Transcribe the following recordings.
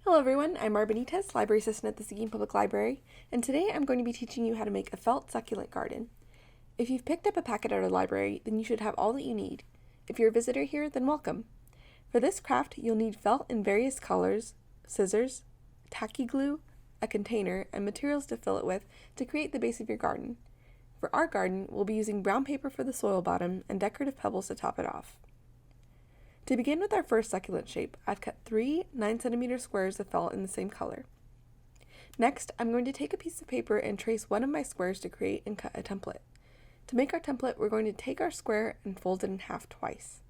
Hello everyone, I'm Benitez, Library Assistant at the Seguin Public Library, and today I'm going to be teaching you how to make a felt succulent garden. If you've picked up a packet at our library, then you should have all that you need. If you're a visitor here, then welcome. For this craft, you'll need felt in various colors, scissors, tacky glue, a container, and materials to fill it with to create the base of your garden. For our garden, we'll be using brown paper for the soil bottom and decorative pebbles to top it off. To begin with our first succulent shape, I've cut 3 9cm squares of felt in the same color. Next, I'm going to take a piece of paper and trace one of my squares to create and cut a template. To make our template, we're going to take our square and fold it in half twice.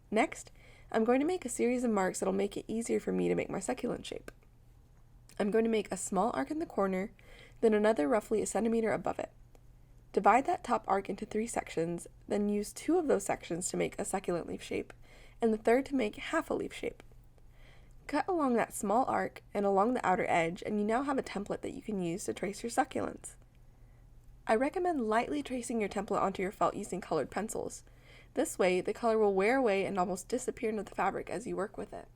Next, I'm going to make a series of marks that'll make it easier for me to make my succulent shape. I'm going to make a small arc in the corner, then another roughly a centimeter above it. Divide that top arc into 3 sections, then use 2 of those sections to make a succulent leaf shape, and the third to make half a leaf shape. Cut along that small arc and along the outer edge, and you now have a template that you can use to trace your succulents. I recommend lightly tracing your template onto your felt using colored pencils. This way, the color will wear away and almost disappear into the fabric as you work with it.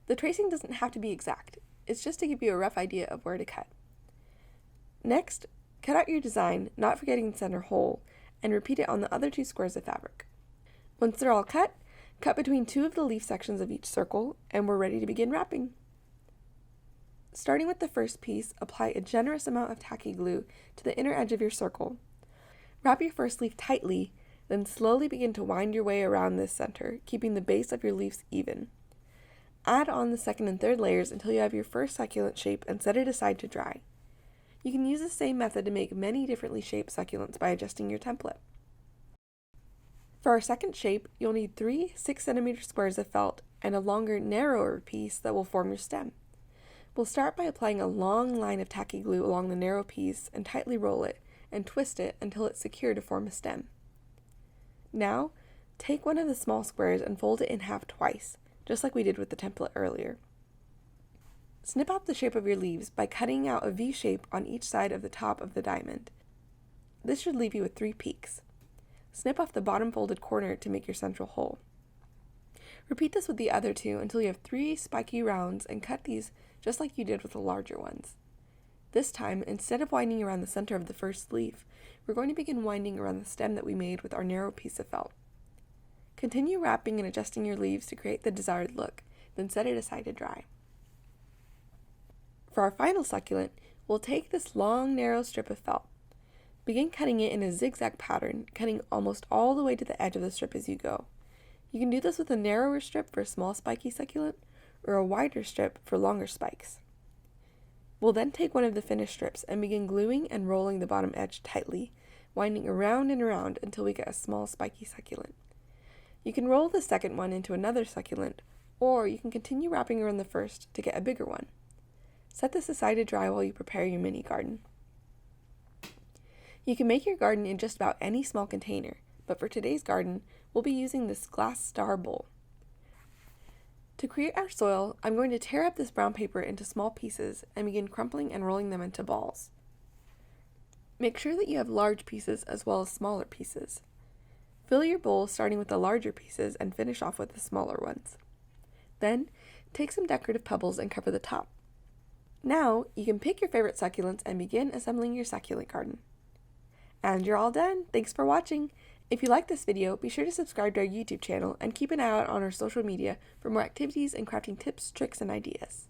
The tracing doesn't have to be exact, it's just to give you a rough idea of where to cut. Next, cut out your design, not forgetting the center hole, and repeat it on the other 2 squares of fabric. Once they're all cut between 2 of the leaf sections of each circle, and we're ready to begin wrapping. Starting with the first piece, apply a generous amount of tacky glue to the inner edge of your circle. Wrap your first leaf tightly, then slowly begin to wind your way around this center, keeping the base of your leaves even. Add on the second and third layers until you have your first succulent shape and set it aside to dry. You can use the same method to make many differently shaped succulents by adjusting your template. For our second shape, you'll need 3 6cm squares of felt and a longer, narrower piece that will form your stem. We'll start by applying a long line of tacky glue along the narrow piece and tightly roll it and twist it until it's secure to form a stem. Now, take one of the small squares and fold it in half twice, just like we did with the template earlier. Snip out the shape of your leaves by cutting out a V shape on each side of the top of the diamond. This should leave you with 3 peaks. Snip off the bottom folded corner to make your central hole. Repeat this with the other 2 until you have 3 spiky rounds and cut these just like you did with the larger ones. This time, instead of winding around the center of the first leaf, we're going to begin winding around the stem that we made with our narrow piece of felt. Continue wrapping and adjusting your leaves to create the desired look, then set it aside to dry. For our final succulent, we'll take this long, narrow strip of felt. Begin cutting it in a zigzag pattern, cutting almost all the way to the edge of the strip as you go. You can do this with a narrower strip for a small spiky succulent, or a wider strip for longer spikes. We'll then take one of the finished strips and begin gluing and rolling the bottom edge tightly, winding around and around until we get a small spiky succulent. You can roll the second one into another succulent, or you can continue wrapping around the first to get a bigger one. Set this aside to dry while you prepare your mini garden. You can make your garden in just about any small container, but for today's garden, we'll be using this glass star bowl. To create our soil, I'm going to tear up this brown paper into small pieces and begin crumpling and rolling them into balls. Make sure that you have large pieces as well as smaller pieces. Fill your bowl starting with the larger pieces and finish off with the smaller ones. Then, take some decorative pebbles and cover the top. Now, you can pick your favorite succulents and begin assembling your succulent garden. And you're all done. Thanks for watching. If you like this video, be sure to subscribe to our YouTube channel and keep an eye out on our social media for more activities and crafting tips, tricks, and ideas.